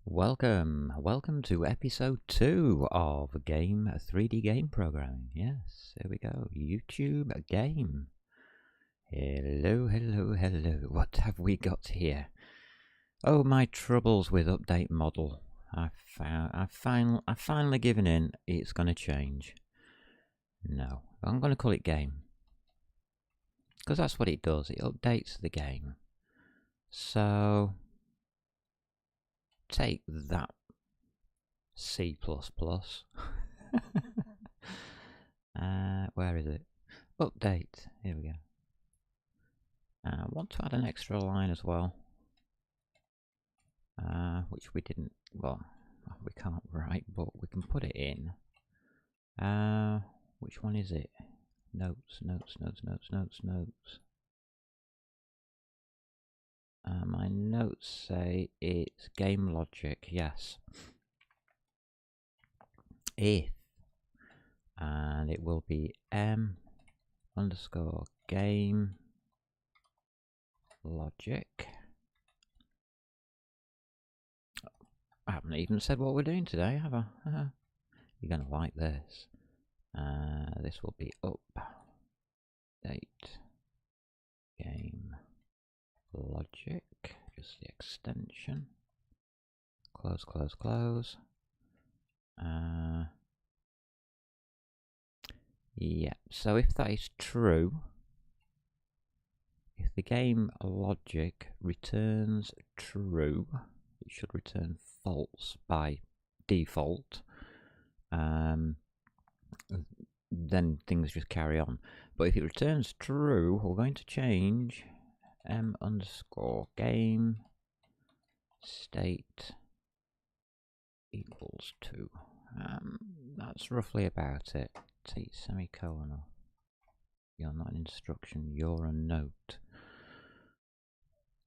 Welcome to episode 2 of Game 3D Game Programming. Yes, here we go. YouTube game. Hello. What have we got here? Oh, my troubles with update model. I've finally given in. It's going to change. No, I'm going to call it game. Because that's what it does. It updates the game. So take that, C++. Where is it? Update. Here we go. I want to add an extra line as well, which we didn't. Well, we can't write, but we can put it in. Which one is it? Notes. My notes say it's game logic. Yes. If, and it will be m_game logic. I haven't even said what we're doing today, have I? You're gonna like this. This will be update game logic, just the extension. Close. Yeah, so if that is true, if the game logic returns true, it should return false by default. Then things just carry on. But if it returns true, we're going to change m_game state equals 2. That's roughly about it. Take semicolon off. You're not an instruction, you're a note.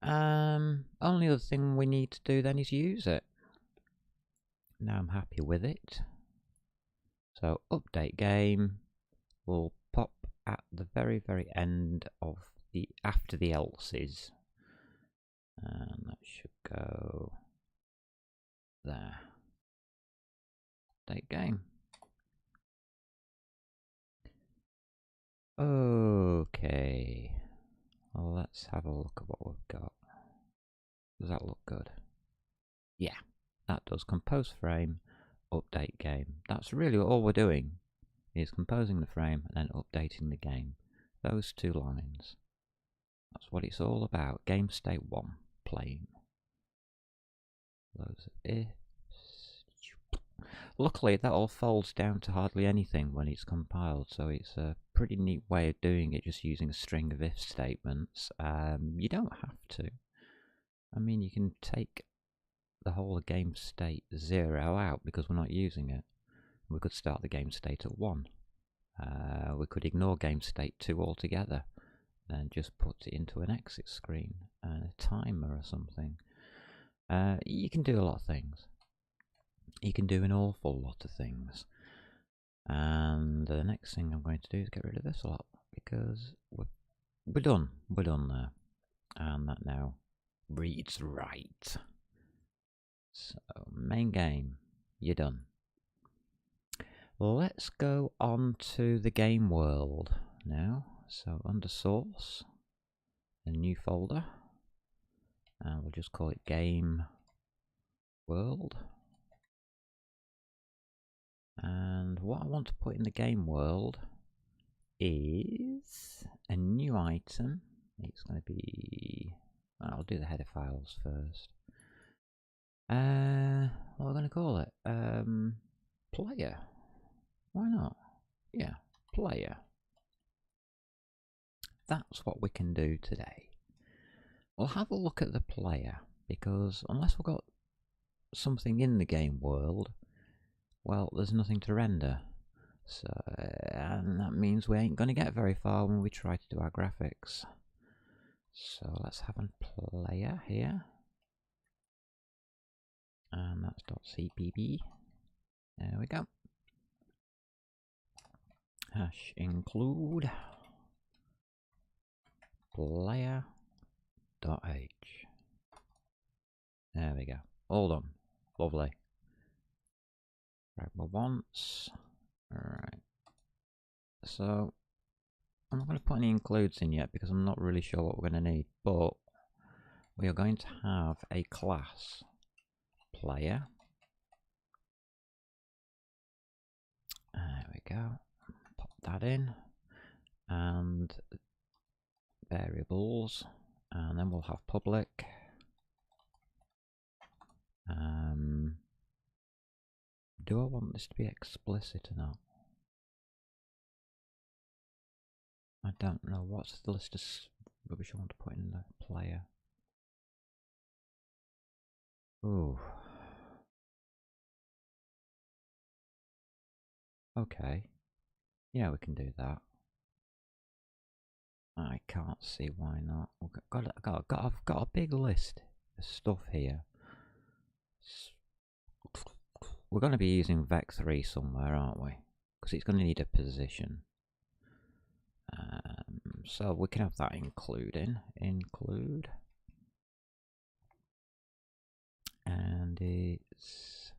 Only other thing we need to do then is use it. Now I'm happy with it. So update game will pop at the very end of the after the else's. And that should go there. Update game. Okay. Well, let's have a look at what we've got. Does that look good? Yeah, that does. Compose frame, update game. That's really all we're doing, is composing the frame and then updating the game. Those two lines. That's what it's all about. Game state 1, playing. Loads of ifs. Luckily, that all folds down to hardly anything when it's compiled, so it's a pretty neat way of doing it, just using a string of if statements. You don't have to. I mean, you can take the whole game state 0 out because we're not using it. We could start the game state at 1. We could ignore game state 2 altogether and just put it into an exit screen and a timer or something. You can do a lot of things. You can do an awful lot of things. And the next thing I'm going to do is get rid of this a lot because we're done. We're done there. And that now reads right. So, main game, you're done. Let's go on to the game world now. So, under source, a new folder, and we'll just call it game world. And what I want to put in the game world is a new item. It's going to be, I'll do the header files first. What are we going to call it? Player. Why not? Yeah, player. That's what we can do today. We'll have a look at the player, because unless we've got something in the game world, well, there's nothing to render. So, and that means we ain't going to get very far when we try to do our graphics. So let's have a player here. And that's .cpp. There we go. Hash include player.h. There we go. All done. Lovely. Right, well, once. Alright. So, I'm not going to put any includes in yet because I'm not really sure what we're going to need. But we are going to have a class player. There we go. Pop that in. And variables. And then we'll have public. Do I want this to be explicit or not? I don't know. What's the list of rubbish I want to put in the player? Ooh. Okay. Yeah, we can do that. I can't see why not. I've got a big list of stuff here. We're going to be using vec3 somewhere, aren't we? Because it's going to need a position. So we can have that include. And it's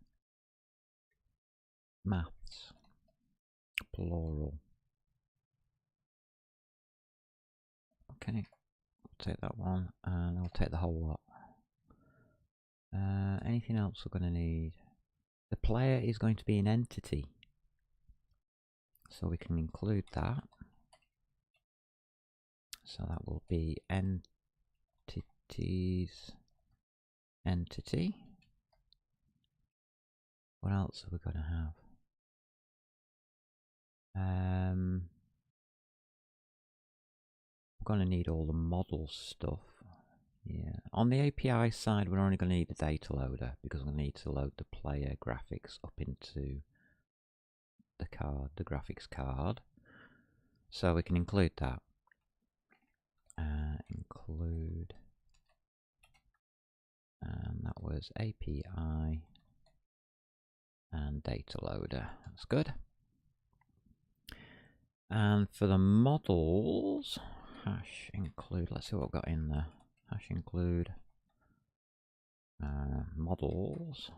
maths, plural. Okay, I'll take that one, and I'll take the whole lot. Anything else we're going to need? The player is going to be an entity, so we can include that. So that will be entities, entity. What else are we going to have? We're going to need all the model stuff. Yeah. On the API side, we're only going to need the data loader because we'll need to load the player graphics up into the card, the graphics card. So we can include that. Include. And that was API and data loader. That's good. And for the models, hash include. Let's see what we've got in there. Hash include models.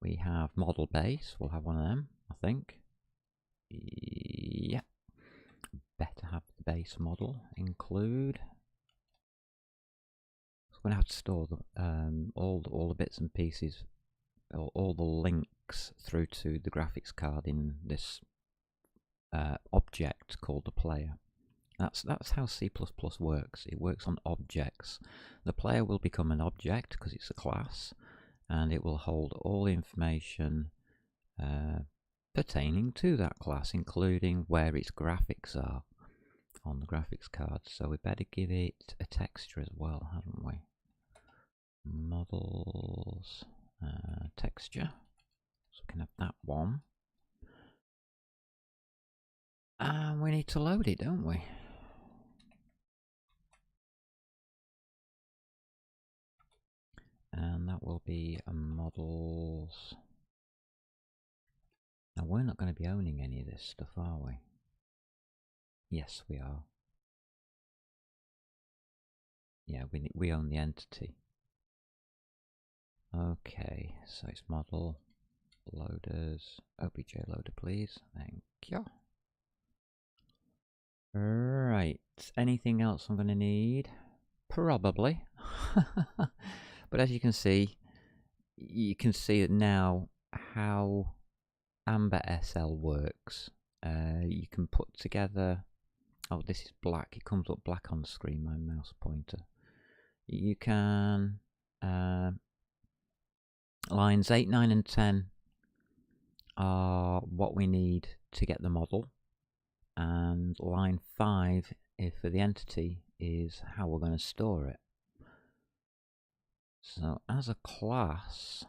We have model base. We'll have one of them, I think. Yeah. Better have the base model include. So we're going to have to store the, all the bits and pieces, all the links through to the graphics card in this object called the player. That's how C++ works. It works on objects. The player will become an object because it's a class, and it will hold all the information pertaining to that class, including where its graphics are on the graphics card. So we better give it a texture as well, haven't we? Models, texture. So we can have that one. And we need to load it, don't we? And that will be a models. Now we're not going to be owning any of this stuff, are we? Yes, we are. Yeah, we own the entity. Okay, so it's model loaders, obj loader, please. Thank you. Right, anything else I'm going to need? Probably. But as you can see it now how Amber SL works. You can put together. Oh, this is black. It comes up black on the screen, my mouse pointer. You can lines 8, 9 and 10 are what we need to get the model, and line 5 for the entity is how we're going to store it. So as a class,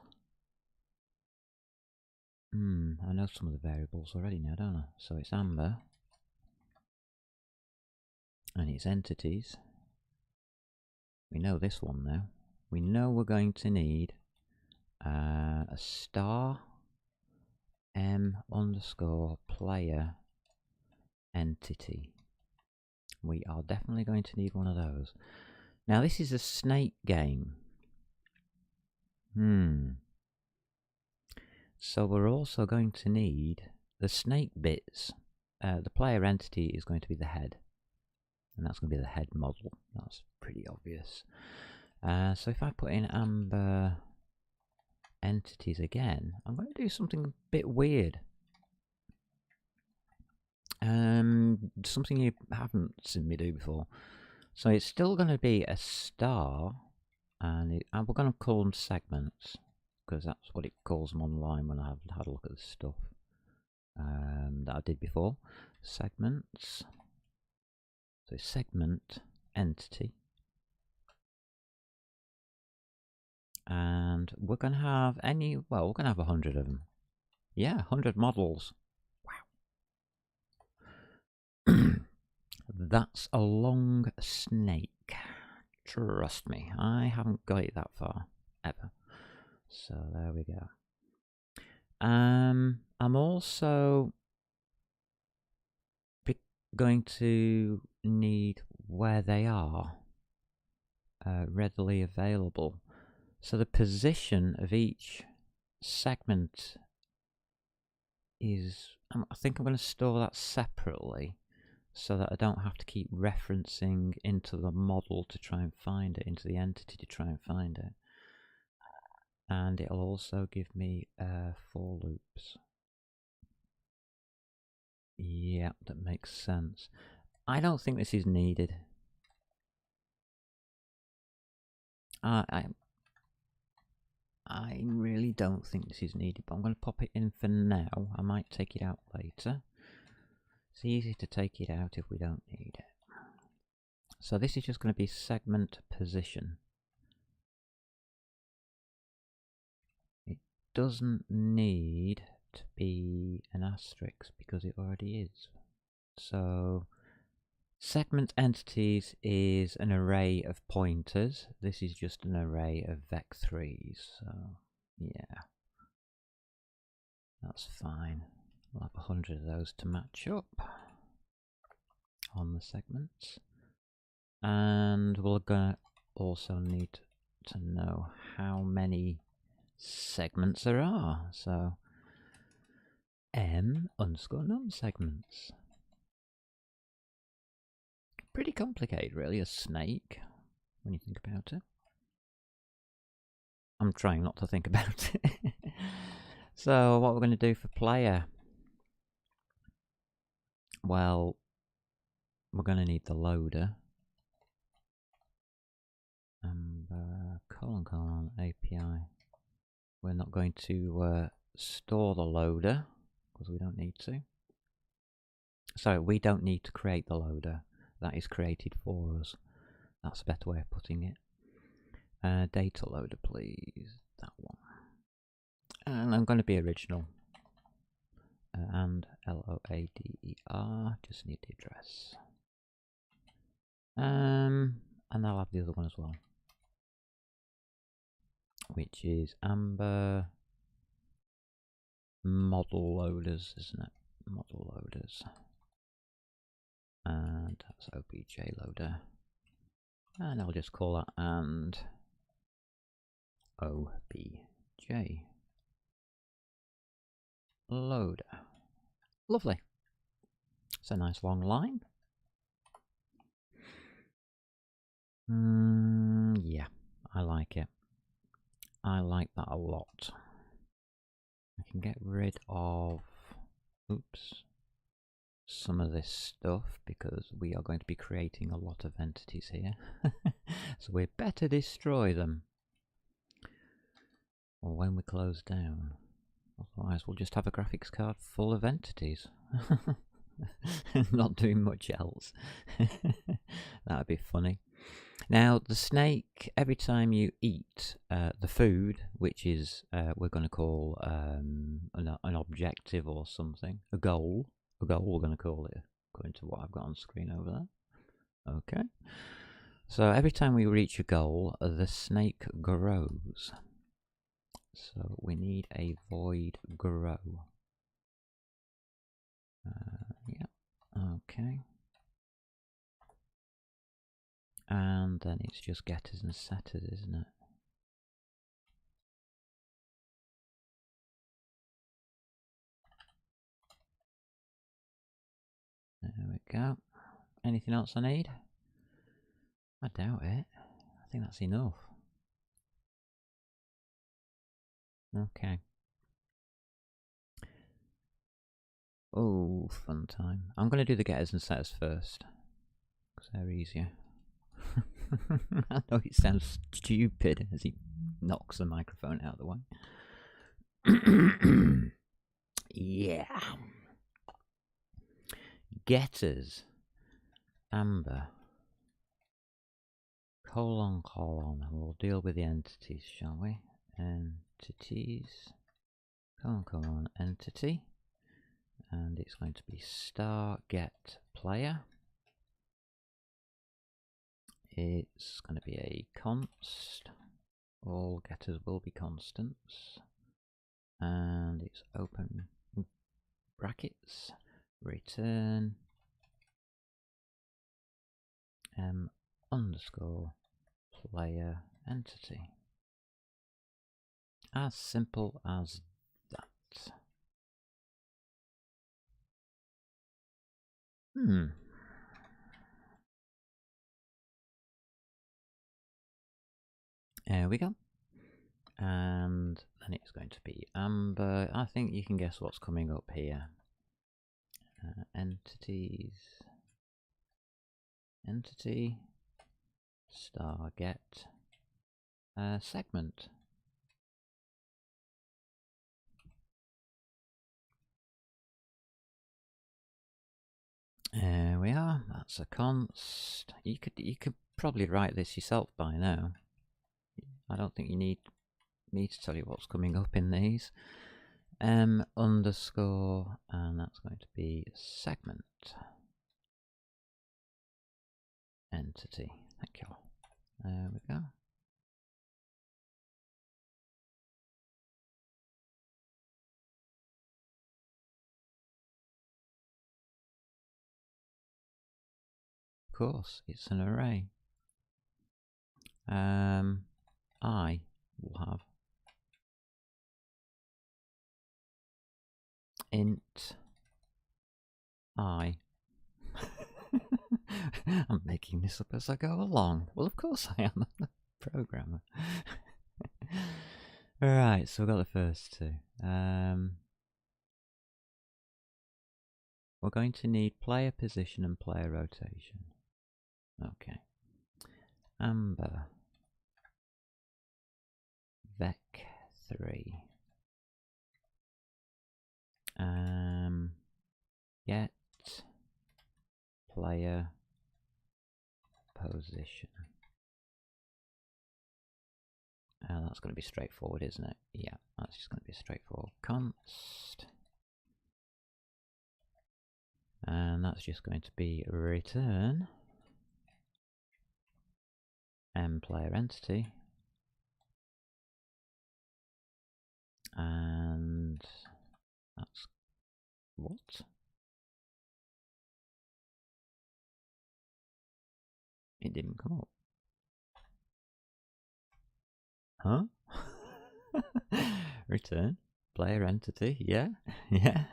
I know some of the variables already now, don't I? So it's Amber, and it's entities. We know this one now. We know we're going to need a star m underscore player entity. We are definitely going to need one of those. Now this is a snake game. So we're also going to need the snake bits. The player entity is going to be the head. And that's going to be the head model. That's pretty obvious. So if I put in Amber entities again, I'm going to do something a bit weird. Something you haven't seen me do before. So it's still going to be a star, and we're going to call them segments, because that's what it calls them online when I've had a look at the stuff that I did before. Segments. So segment entity. And we're going to have we're going to have 100 of them. Yeah, 100 models. Wow. That's a long snake. Trust me, I haven't got it that far, ever. So there we go. I'm also going to need where they are readily available. So the position of each segment is, I think I'm going to store that separately so that I don't have to keep referencing into the model to try and find it, into the entity to try and find it. And it'll also give me for loops. Yeah, that makes sense. I don't think this is needed. I really don't think this is needed, but I'm going to pop it in for now. I might take it out later. It's easy to take it out if we don't need it. So this is just going to be segment position. It doesn't need to be an asterisk because it already is. So segment entities is an array of pointers. This is just an array of vec3s. So yeah, that's fine. We'll have 100 of those to match up on the segments. And we're gonna also need to know how many segments there are. So m_num segments. Pretty complicated, really, a snake, when you think about it. I'm trying not to think about it. So what we're going to do for player? Well, we're going to need the loader. And : API. We're not going to store the loader because we don't need to. Sorry, we don't need to create the loader. That is created for us. That's a better way of putting it. Data loader, please. That one. And I'm going to be original. And LOADER. Just need the address. And I'll have the other one as well, which is Amber model loaders, isn't it? Model loaders. And that's OBJ loader. And I'll just call that and OBJ loader. Lovely. It's a nice long line. Yeah, I like it. I like that a lot. I can get rid of, some of this stuff because we are going to be creating a lot of entities here. So we better destroy them, or when we close down. Otherwise we'll just have a graphics card full of entities. Not doing much else. That would be funny. Now the snake, every time you eat the food, which is we're going to call an objective or something, a goal we're going to call it, according to what I've got on screen over there. Okay. So every time we reach a goal, the snake grows. So we need a void grow. Yeah. Okay. And then it's just getters and setters, isn't it? go. Anything else I need? I doubt it. I think that's enough. Okay. Oh, fun time. I'm going to do the getters and setters first, because they're easier. I know it sounds stupid as he knocks the microphone out of the way. Yeah. Getters. Amber. Colon. We'll deal with the entities, shall we? Entities. Colon. Entity. And it's going to be star get player. It's going to be a const. All getters will be constants. And it's open brackets. Return underscore player entity. As simple as that. There we go. And then it's going to be amber. I think you can guess what's coming up here. Entities. Entity. Star get. Segment. There we are. That's a const. You could probably write this yourself by now. I don't think you need me to tell you what's coming up in these. Underscore, and that's going to be segment entity. Thank you. There we go. Of course, it's an array. I will have int I. I'm making this up as I go along. Well, of course I am. I'm a programmer. Alright, so we've got the first two. We're going to need player position and player rotation. Okay. Amber. Vec3. Get player position. That's going to be straightforward, isn't it? Yeah, that's just going to be straightforward. Const. And that's just going to be return player entity. And that's what? It didn't come up. Huh? Return player entity. Yeah, yeah.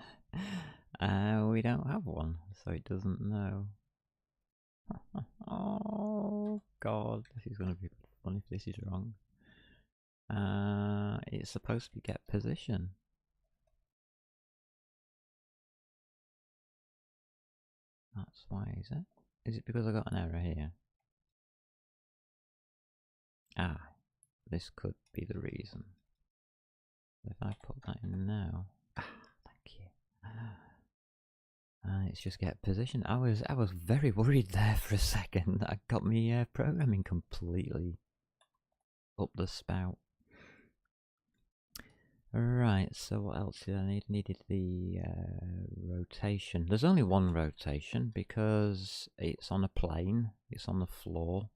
We don't have one, so it doesn't know. Oh God, this is going to be fun if this is wrong. It's supposed to be get position. That's why, is it? Is it because I got an error here? Ah, this could be the reason. If I put that in now, thank you. It's just get position. I was very worried there for a second. That got me programming completely up the spout. Right, so what else did I need? Needed the rotation. There's only one rotation because it's on a plane, it's on the floor.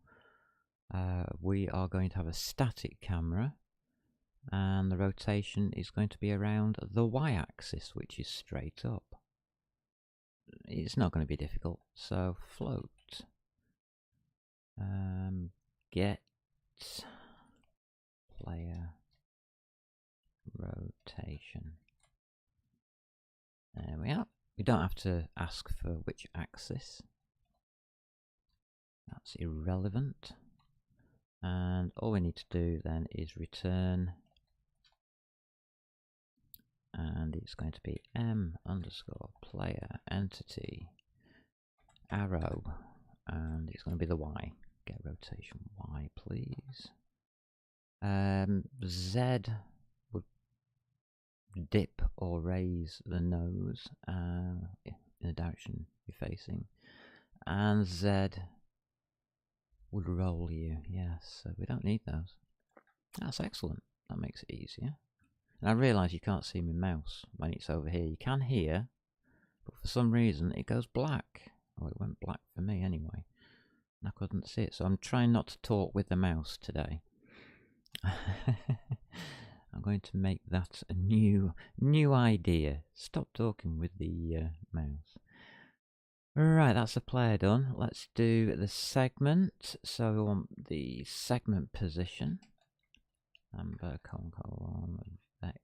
We are going to have a static camera, and the rotation is going to be around the y-axis, which is straight up. It's not going to be difficult, so float. Get player rotation. There we are. We don't have to ask for which axis. That's irrelevant. And all we need to do then is return, and it's going to be m_player entity arrow, and it's going to be the y. Get rotation y, please. Z would dip or raise the nose in the direction you're facing, and Z would roll you. Yes, so we don't need those. That's excellent. That makes it easier. And I realise you can't see my mouse when it's over here. You can hear, but for some reason it goes black. Oh, it went black for me anyway. And I couldn't see it, so I'm trying not to talk with the mouse today. I'm going to make that a new idea. Stop talking with the mouse. Right, that's the player done. Let's do the segment. So we want the segment position. Amber colon vec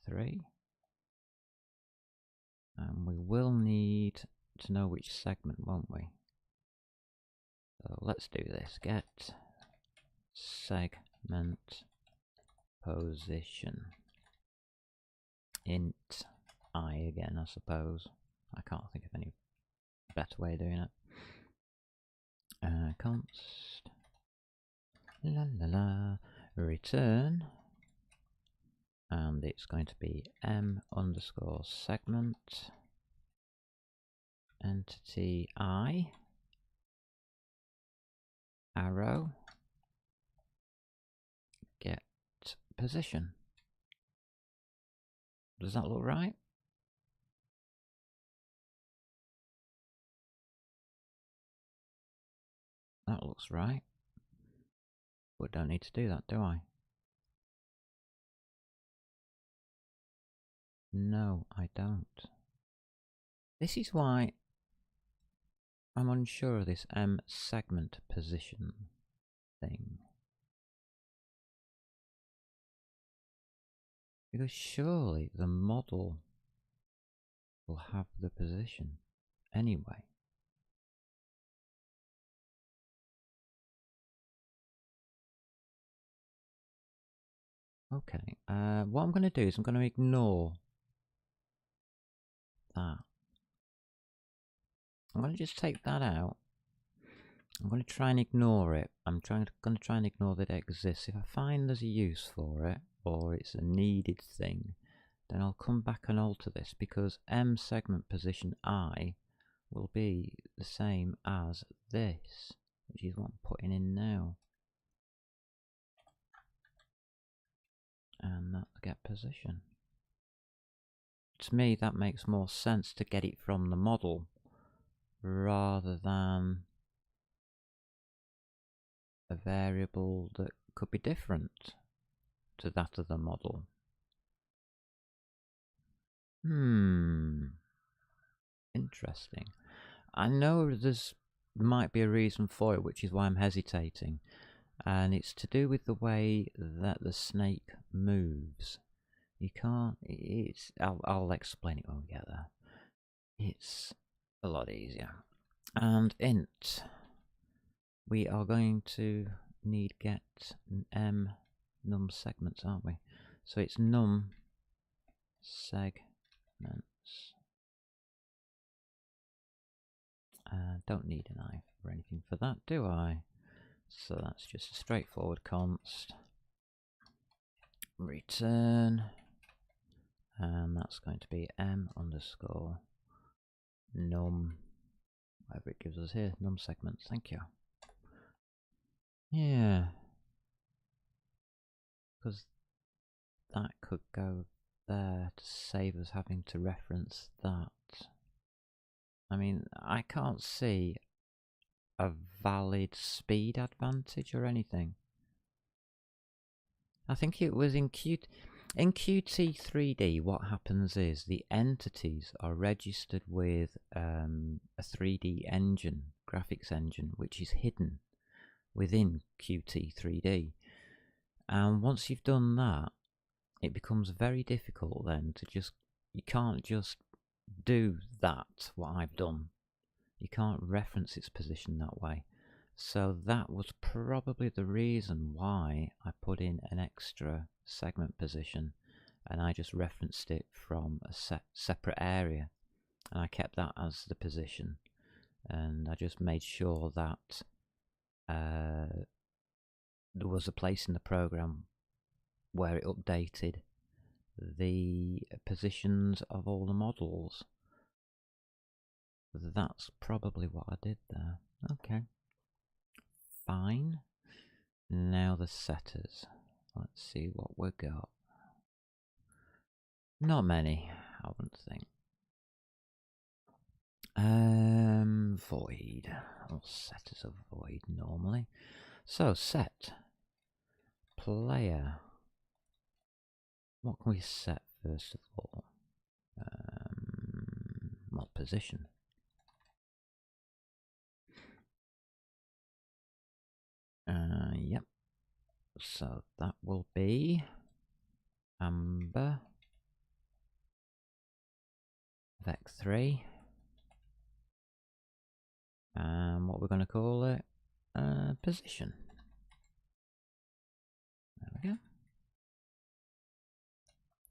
3. And we will need to know which segment, won't we? So let's do this. Get segment position. Int I again, I suppose. I can't think of any better way of doing it. Const return, and it's going to be m_segment entity I arrow get position. Does that look right? That looks right. But don't need to do that, do I? No, I don't. This is why I'm unsure of this segment position thing. Because surely the model will have the position anyway. Okay, what I'm going to do is I'm going to ignore that. I'm going to just take that out. I'm going to try and ignore it. I'm going to try and ignore that it exists. If I find there's a use for it, or it's a needed thing, then I'll come back and alter this, because segment position I will be the same as this, which is what I'm putting in now. And that's get position. To me, that makes more sense to get it from the model rather than a variable that could be different to that of the model. Interesting. I know there might be a reason for it, which is why I'm hesitating. And it's to do with the way that the snake moves. You can't, I'll explain it when we get there. It's a lot easier. And int, we are going to need get num segments, aren't we? So it's num segments. Don't need an I or anything for that, do I? So that's just a straightforward const return, and that's going to be m_num, whatever it gives us here, num segments. Thank you. Yeah, because that could go there to save us having to reference that. I mean, I can't see a valid speed advantage or anything. I think it was in Qt3D, what happens is the entities are registered with a 3D engine, graphics engine, which is hidden within Qt3D. And once you've done that, it becomes very difficult then to just, you can't just do that, what I've done. You can't reference its position that way. So that was probably the reason why I put in an extra segment position, and I just referenced it from a separate area, and I kept that as the position, and I just made sure that there was a place in the program where it updated the positions of all the models. That's probably what I did there. Okay. Fine. Now the setters. Let's see what we got. Not many, I wouldn't think. Void. All setters are void normally. So set player. What can we set first of all? Mod position. Yep. So that will be amber vec3. And what we're going to call it? Position. There we go.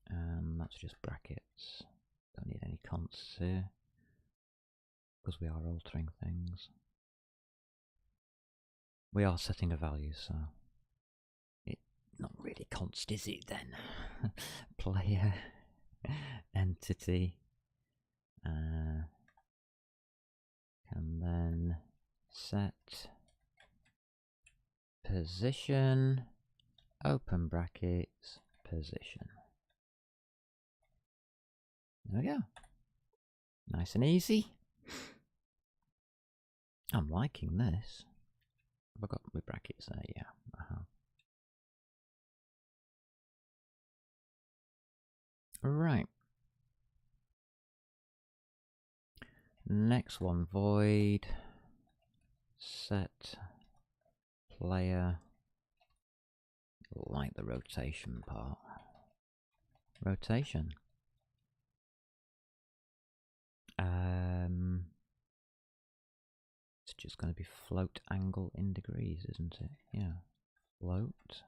And that's just brackets. Don't need any consts here, because we are altering things. We are setting a value, so it's not really const, is it then? Player, entity, and then set position, open brackets, position. There we go. Nice and easy. I'm liking this. Have I got my brackets there? Yeah. Right. Next one, void set player. Like the rotation part. Rotation. It's just going to be float angle in degrees, isn't it? Yeah. Float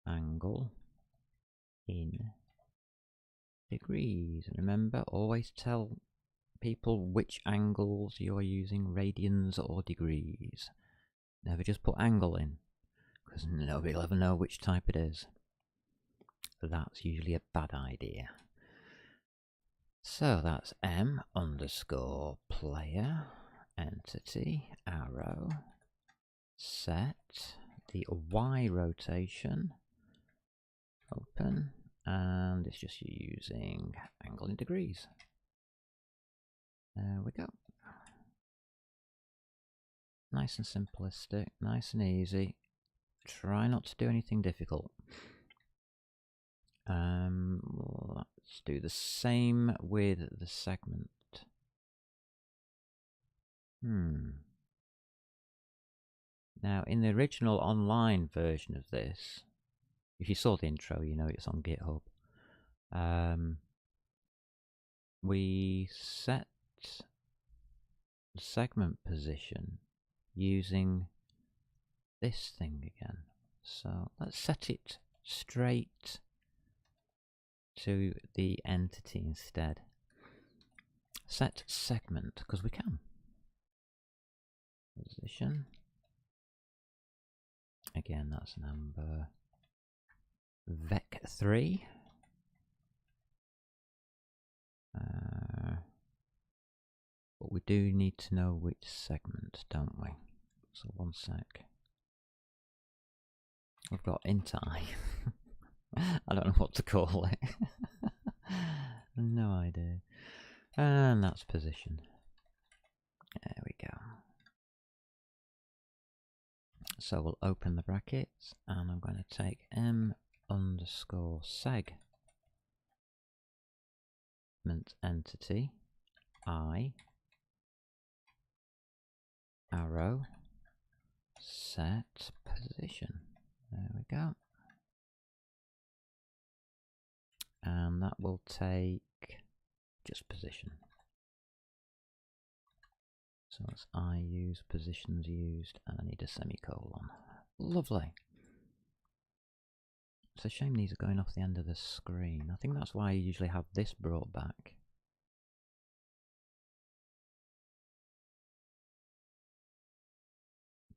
angle in degrees. And remember, always tell people which angles you're using, radians or degrees. Never just put angle in, because nobody will ever know which type it is. That's usually a bad idea. So that's m underscore player entity arrow set the y rotation open, and it's just using angle in degrees. There we go. Nice and simplistic, nice and easy. Try not to do anything difficult. Let's do the same with the segment. Now, in the original online version of this, if you saw the intro, you know it's on GitHub. We set the segment position using this thing again. So let's set it straight to the entity instead. Set segment, because we can. Position. Again, that's number vec3. But we do need to know which segment, don't we? So one sec. We've got int I. I don't know what to call it. No idea. And that's position. There we go. So we'll open the brackets, and I'm going to take m underscore segment entity I arrow set position. There we go. And that will take just position. So that's I use, positions used, and I need a semicolon. Lovely. It's a shame these are going off the end of the screen. I think that's why I usually have this brought back.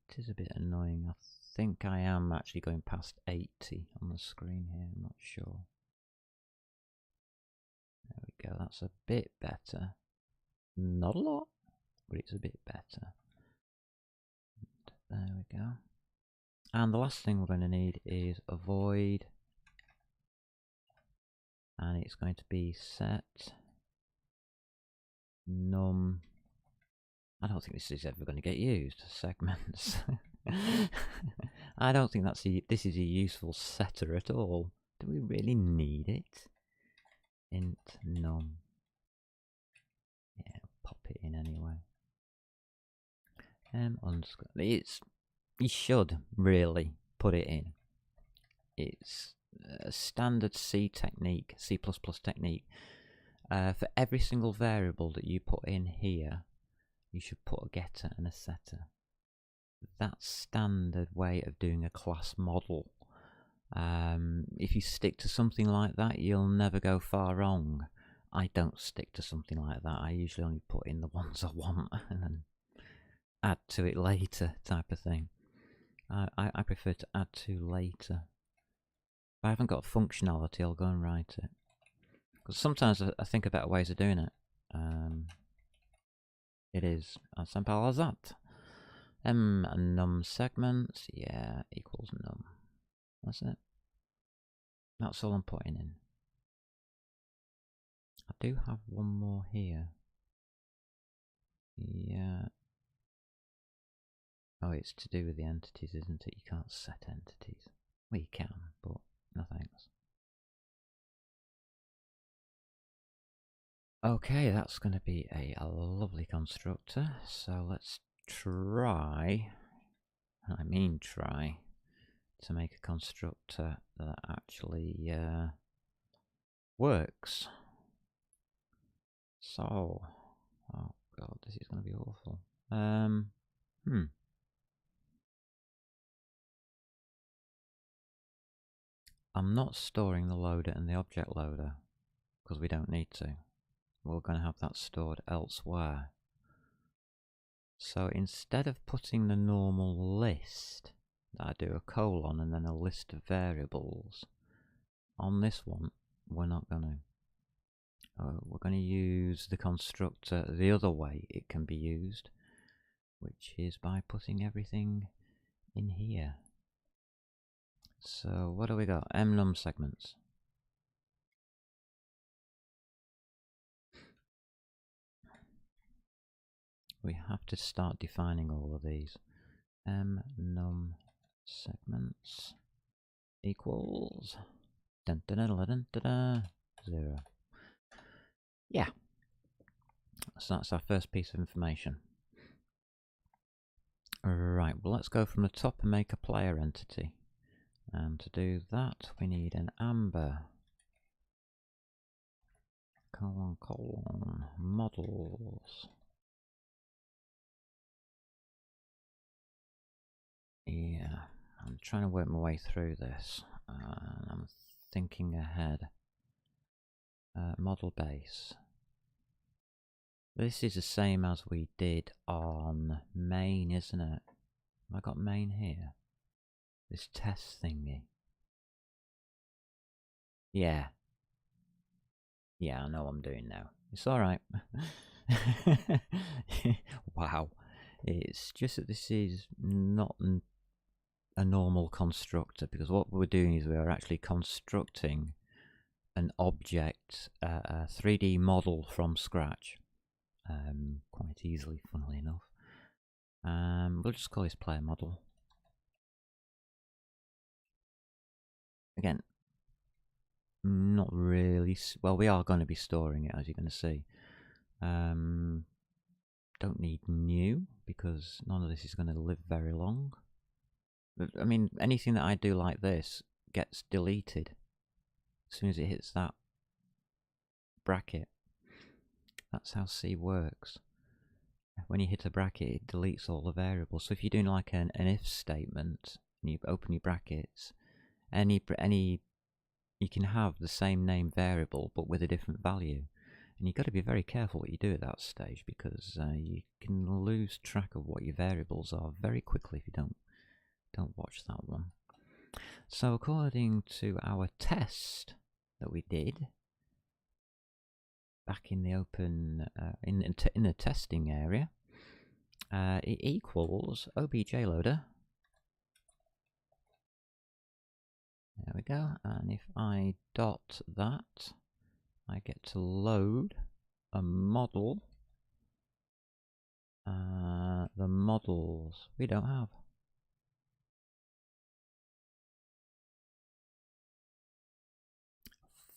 It is a bit annoying. I think I am actually going past 80 on the screen here, I'm not sure. There we go, that's a bit better. Not a lot, but it's a bit better. And there we go. And the last thing we're going to need is a void. And it's going to be set num. I don't think this is ever going to get used. Segments. I don't think this is a useful setter at all. Do we really need it? Int num. Yeah, pop it in anyway. Underscore. You should really put it in. It's a standard C technique, C++ technique. For every single variable that you put in here, you should put a getter and a setter. That's standard way of doing a class model. If you stick to something like that, you'll never go far wrong. I don't stick to something like that. I usually only put in the ones I want and then add to it later type of thing. I prefer to add to later. If I haven't got functionality, I'll go and write it. Because sometimes I think about ways of doing it. It is as simple as that. Num segments, yeah, equals num. That's it. That's all I'm putting in. I do have one more here. Yeah. Oh, it's to do with the entities, isn't it? You can't set entities. Well, you can, but no thanks. Okay, that's going to be a lovely constructor. So let's try to make a constructor that actually works. So, oh god, this is going to be awful. I'm not storing the loader and the object loader because we don't need to. We're going to have that stored elsewhere. So instead of putting the normal list, that I do a colon and then a list of variables, on this one we're not going to. We're going to use the constructor the other way it can be used, which is by putting everything in here. So what do we got? Num segments. We have to start defining all of these. Num segments equals 0. Yeah. So that's our first piece of information. Right, well let's go from the top and make a player entity. And to do that we need an amber models. Yeah, I'm trying to work my way through this. I'm thinking ahead. Model base. This is the same as we did on main, isn't it? Have I got main here? This test thingy. Yeah. Yeah, I know what I'm doing now. It's alright. Wow. It's just that this is not a normal constructor, because what we're doing is we are actually constructing an object, a 3D model from scratch. Quite easily, funnily enough. We'll just call this player model. Again, not really. Well, we are going to be storing it, as you're going to see. Don't need new, because none of this is going to live very long. I mean, anything that I do like this gets deleted as soon as it hits that bracket. That's how C works. When you hit a bracket, it deletes all the variables. So if you're doing like an if statement, and you open your brackets, you can have the same name variable but with a different value. And you've got to be very careful what you do at that stage, because you can lose track of what your variables are very quickly if you don't watch that one. So according to our test that we did back in the open in the testing area, it equals obj loader. There we go. And if I dot that, I get to load a model. The models we don't have.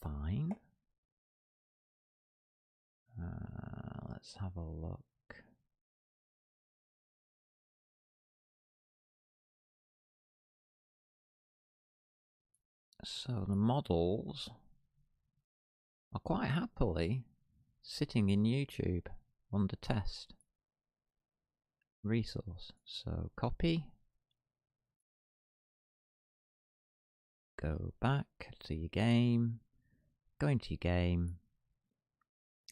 Fine. Let's have a look. So the models are quite happily sitting in YouTube under test resource. So copy, go back to your game, go into your game,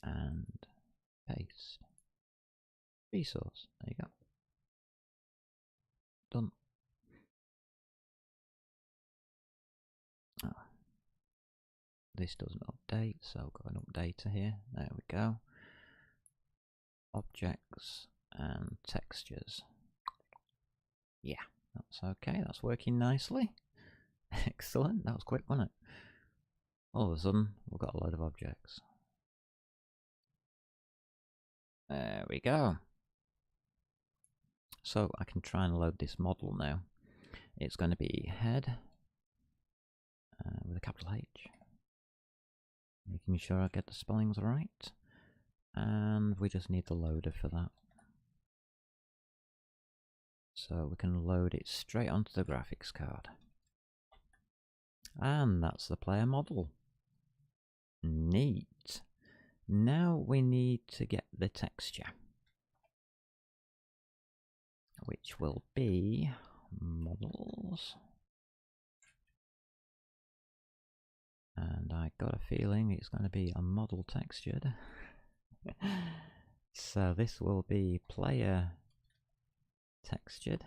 and paste resource. There you go. Done. Oh. This doesn't update, so I've got an updater here. There we go. Objects and textures. Yeah, that's okay. That's working nicely. Excellent. That was quick, wasn't it? All of a sudden, we've got a load of objects. There we go. So I can try and load this model now. It's going to be head with a capital H. Making sure I get the spellings right. And we just need the loader for that. So we can load it straight onto the graphics card. And that's the player model. Neat. Now we need to get the texture, which will be models. And I got a feeling it's going to be a model textured. So this will be player textured.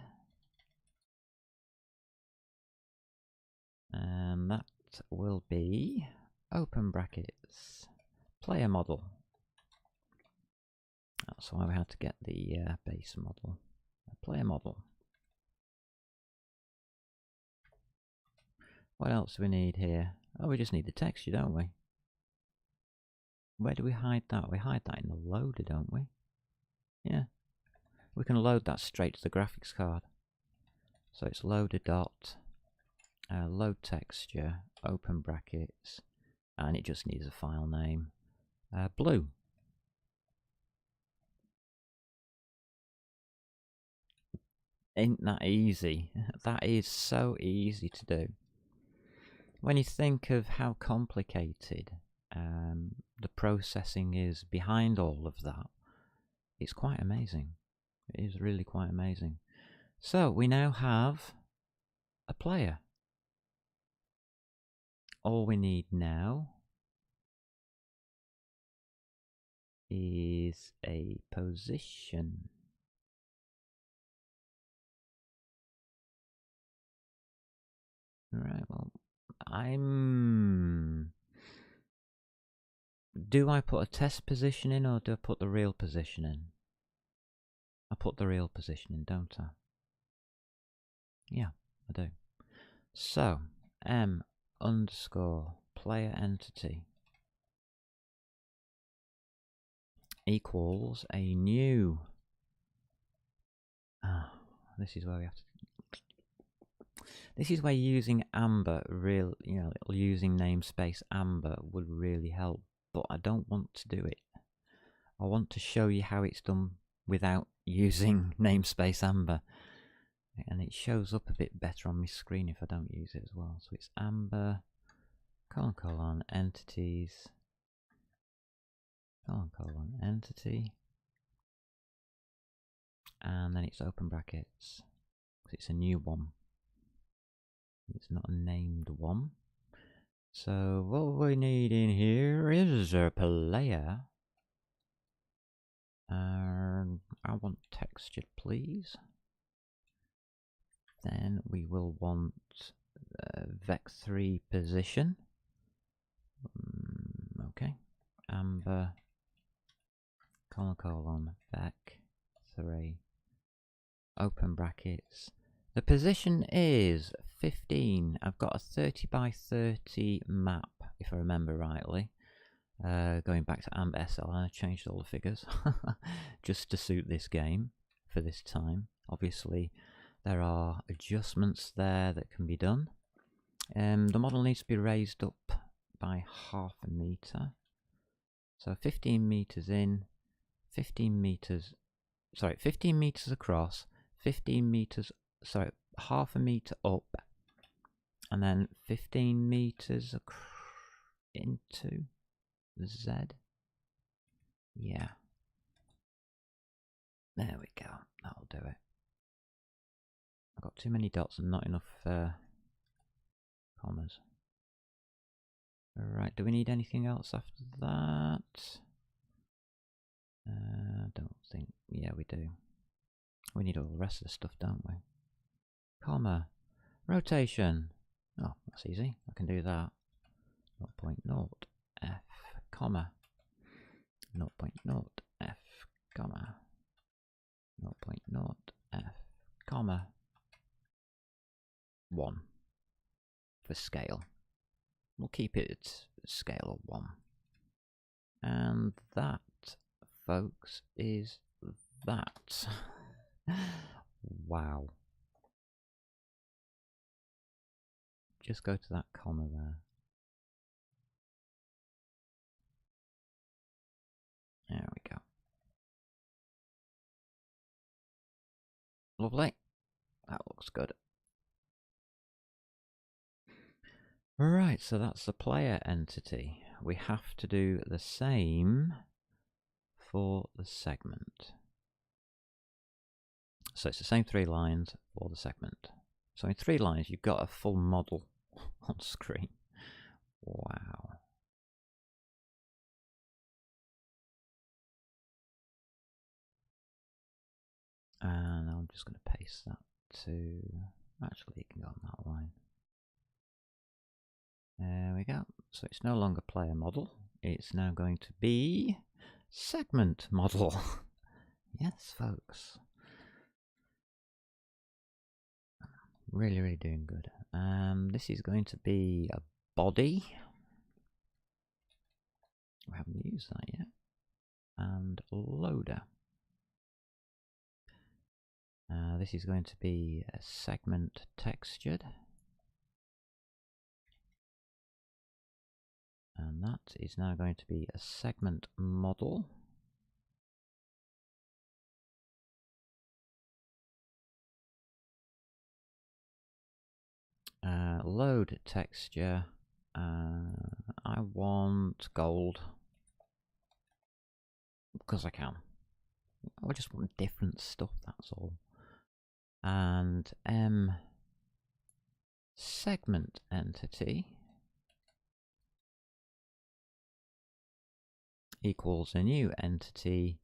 And that will be open brackets player model. That's why we had to get the base model, player model. What else do we need here? Oh, we just need the texture, don't we? Where do we hide that? We hide that in the loader, don't we? Yeah. We can load that straight to the graphics card. So it's loader dot load texture, open brackets, and it just needs a file name, blue. Ain't that easy? That is so easy to do. When you think of how complicated the processing is behind all of that, it's quite amazing. It is really quite amazing. So we now have a player. All we need now is a position. Right, well, do I put a test position in, or do I put the real position in? I put the real position in, don't I? Yeah, I do. So, m underscore player entity equals a new. This is where we have to. This is where using Amber using namespace Amber would really help, but I don't want to do it. I want to show you how it's done without using namespace Amber, and it shows up a bit better on my screen if I don't use it as well. So it's Amber : entities colon, entity. And then it's open brackets. It's a new one. It's not a named one. So what we need in here is a player. I want textured, please. Then we will want vec3 position. Okay. Amber colon vec3 open brackets. The position is 15. I've got a 30 by 30 map, if I remember rightly. Going back to AMP SL, I changed all the figures just to suit this game for this time. Obviously, there are adjustments there that can be done. The model needs to be raised up by 0.5 meter. So 15 meters in, 15 meters, sorry, 15 meters across, 15 meters, sorry, 0.5 meter up, and then 15 meters into Z. Yeah. There we go. That'll do it. I've got too many dots and not enough commas. Alright, do we need anything else after that? Don't think. Yeah, we do. We need all the rest of the stuff, don't we? Comma. Rotation. Oh, that's easy. I can do that. 0.0 f, comma. 0.0 f, comma. 0.0 f, comma. 1 for scale. We'll keep it at scale of 1. And that, folks, is that. Wow. Just go to that comma there. There we go. Lovely. That looks good. Right, so that's the player entity. We have to do the same for the segment. So it's the same 3 lines for the segment. So in 3 lines, you've got a full model on screen. Wow. And I'm just going to paste that to... Actually, it can go on that line. There we go. So it's no longer player model. It's now going to be segment model. Yes, folks. Really, really doing good. This is going to be a body. We haven't used that yet. And loader. This is going to be a segment textured. And that is now going to be a segment model. Load texture. I want gold. Because I can. I just want different stuff, that's all. And segment entity equals a new entity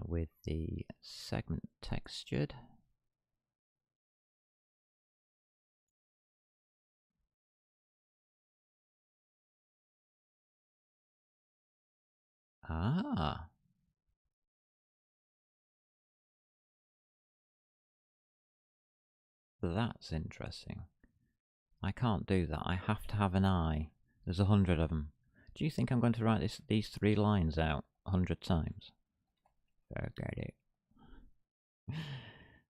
with the segment textured. Ah. That's interesting. I can't do that. I have to have an I. There's 100 of them. Do you think I'm going to write these 3 lines out 100 times? Forget it.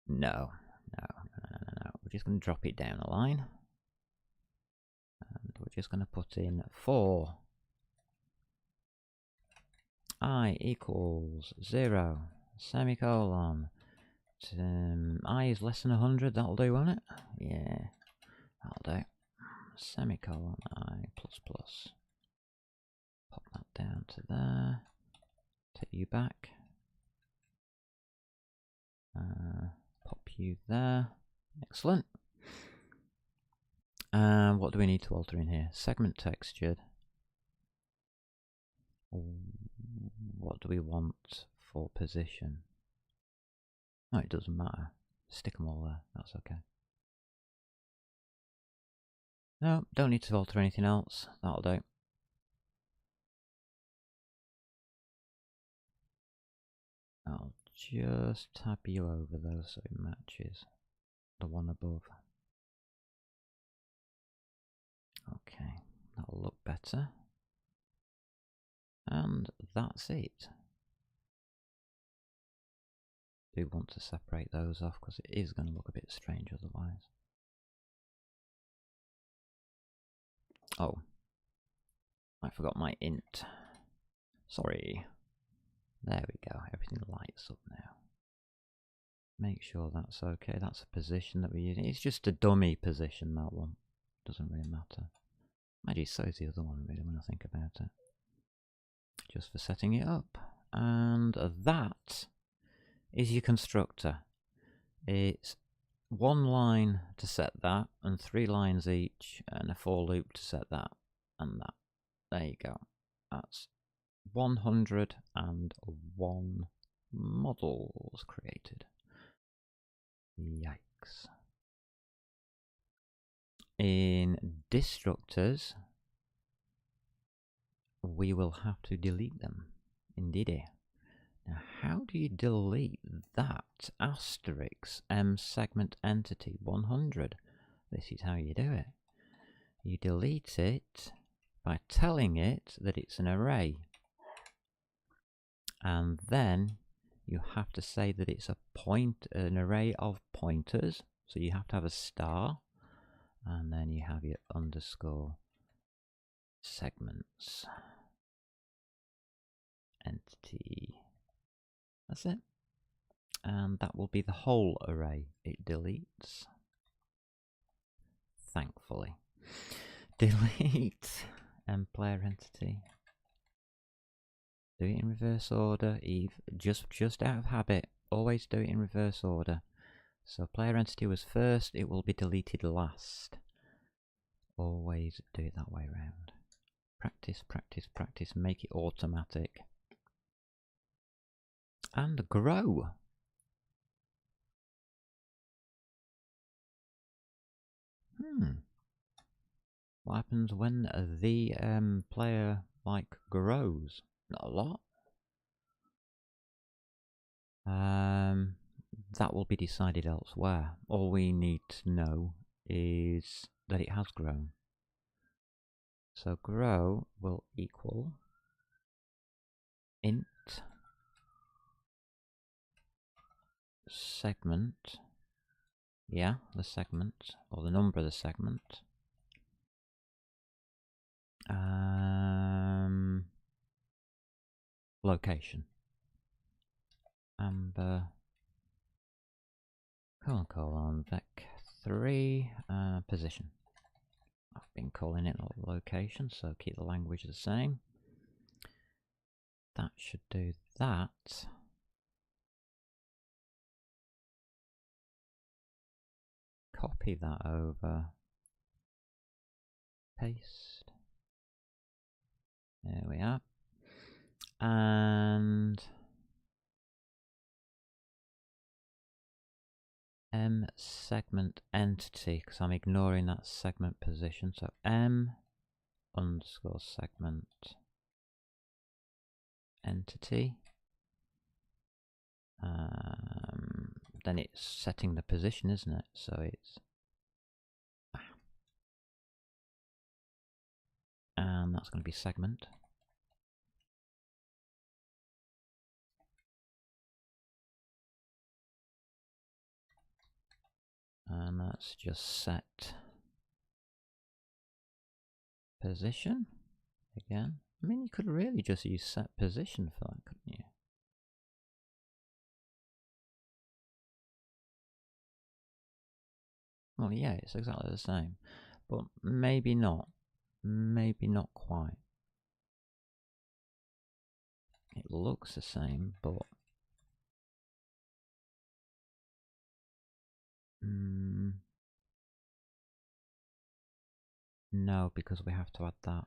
No. We're just going to drop it down a line. And we're just going to put in 4. I equals 0, semicolon. I is less than 100, that'll do, won't it? Yeah, that'll do. Semicolon I plus plus. Pop that down to there. Take you back. Pop you there. Excellent. And what do we need to alter in here? Segment textured. What do we want for position? No, it doesn't matter. Stick them all there. That's okay. No, don't need to alter anything else. That'll do. I'll just tab you over those so it matches the one above. Okay, that'll look better. And that's it. Do want to separate those off because it is going to look a bit strange otherwise. Oh, I forgot my int. Sorry. There we go, everything lights up now. Make sure that's okay. That's a position that we're using. It's just a dummy position, that one. Doesn't really matter. Actually, so is the other one, really, when I think about it. Just for setting it up. And that is your constructor. It's one line to set that, and 3 lines each, and a for loop to set that, and that. There you go. That's 101 models created. Yikes. In destructors, we will have to delete them. Indeedy. Now, how do you delete that? Asterisk M segment entity 100. This is how you do it. You delete it by telling it that it's an array. And then you have to say that it's an array of pointers. So you have to have a star. And then you have your underscore segments. Entity. That's it. And that will be the whole array it deletes. Thankfully. Delete player entity. Do it in reverse order, Eve. Just out of habit. Always do it in reverse order. So player entity was first, it will be deleted last. Always do it that way around. Practice, practice, practice. Make it automatic. And grow. What happens when the player grows? Not a lot. That will be decided elsewhere. All we need to know is that it has grown. So grow will equal int segment. Yeah, the segment, or the number of the segment. Location. Amber vec3 position. I've been calling it location, so keep the language the same. That should do that. Copy that over. Paste. There we are. And M segment entity, because I'm ignoring that segment position. So M underscore segment entity. Then it's setting the position, isn't it? So it's and that's going to be segment. And that's just set position again. I mean, you could really just use set position for that, couldn't you? Well, yeah, it's exactly the same, but maybe not. Maybe not quite. It looks the same, but no, because we have to add that.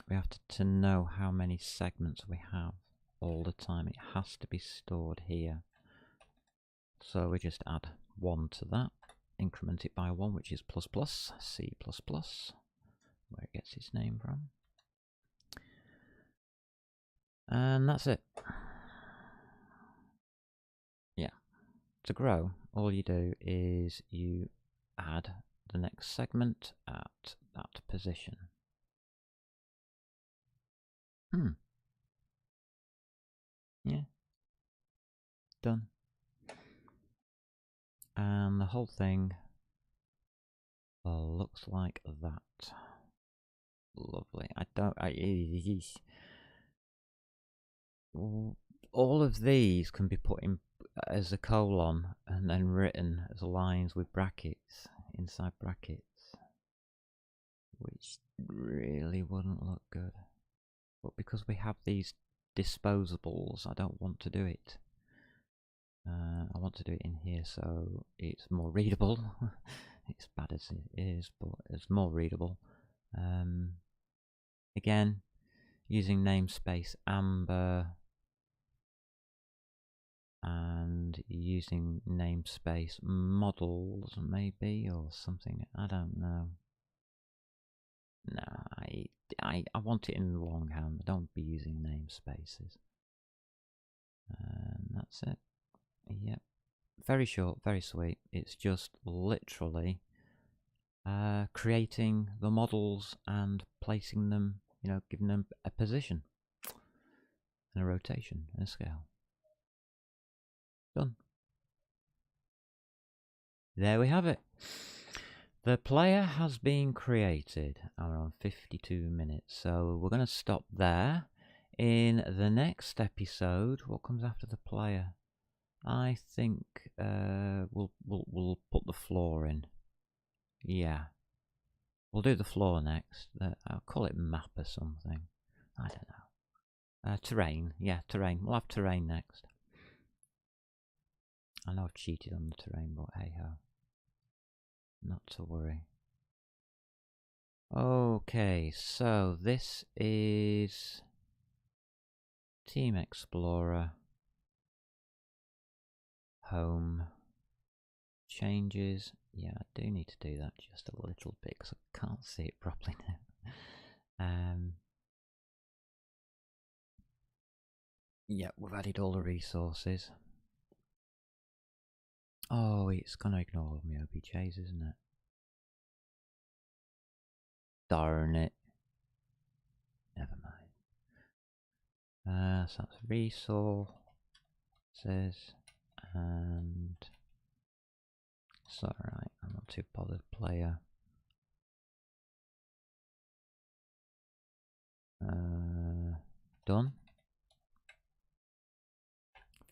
We have to know how many segments we have all the time. It has to be stored here. So we just add 1 to that, increment it by 1, which is ++, C++, where it gets its name from. And that's it. Yeah. To grow, all you do is you add the next segment at that position. Yeah. Done. And the whole thing looks like that. Lovely. All of these can be put in as a colon and then written as lines with brackets, inside brackets, which really wouldn't look good. But because we have these disposables, I don't want to do it. I want to do it in here so it's more readable. It's bad as it is, but it's more readable. Again, using namespace amber and using namespace models maybe, or something. I don't know. No, I want it in longhand. Don't be using namespaces. And that's it. Yep. Very short, very sweet. It's just literally creating the models and placing them, you know, giving them a position and a rotation and a scale. Done. There we have it. The player has been created. I'm on 52 minutes, so we're going to stop there. In the next episode, what comes after the player? I think we'll put the floor in. Yeah, we'll do the floor next. I'll call it map or something. I don't know. Terrain. Yeah, terrain. We'll have terrain next. I know I've cheated on the terrain, but hey ho. Not to worry. Okay, so this is Team Explorer. Home. Changes. Yeah, I do need to do that just a little bit because I can't see it properly now. Yeah, we've added all the resources. Oh, it's gonna ignore me OBJs, isn't it? Darn it. Never mind. So that's resources and it's alright, I'm not too bothered. Player. Done.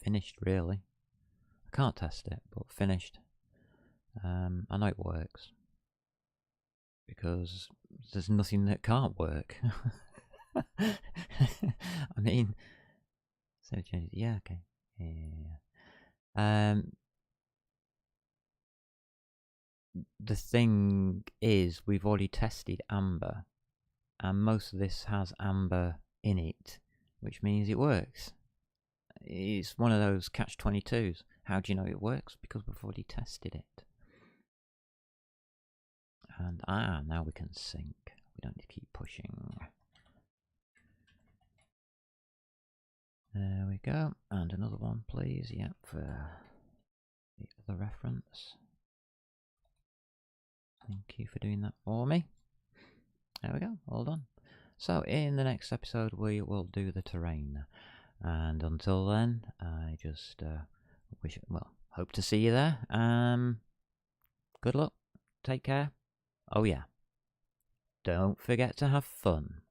Finished, really. I can't test it, but finished. I know it works because there's nothing that can't work. I mean, so changes. Yeah, okay. Yeah. The thing is, we've already tested Amber, and most of this has Amber in it, which means it works. It's one of those catch-22s. How do you know it works? Because we've already tested it. And now we can sync. We don't need to keep pushing. There we go. And another one, please. Yep, for the other reference. Thank you for doing that for me. There we go. All done. So in the next episode, we will do the terrain. And until then, I just hope to see you there. Good luck. Take care. Oh yeah. Don't forget to have fun.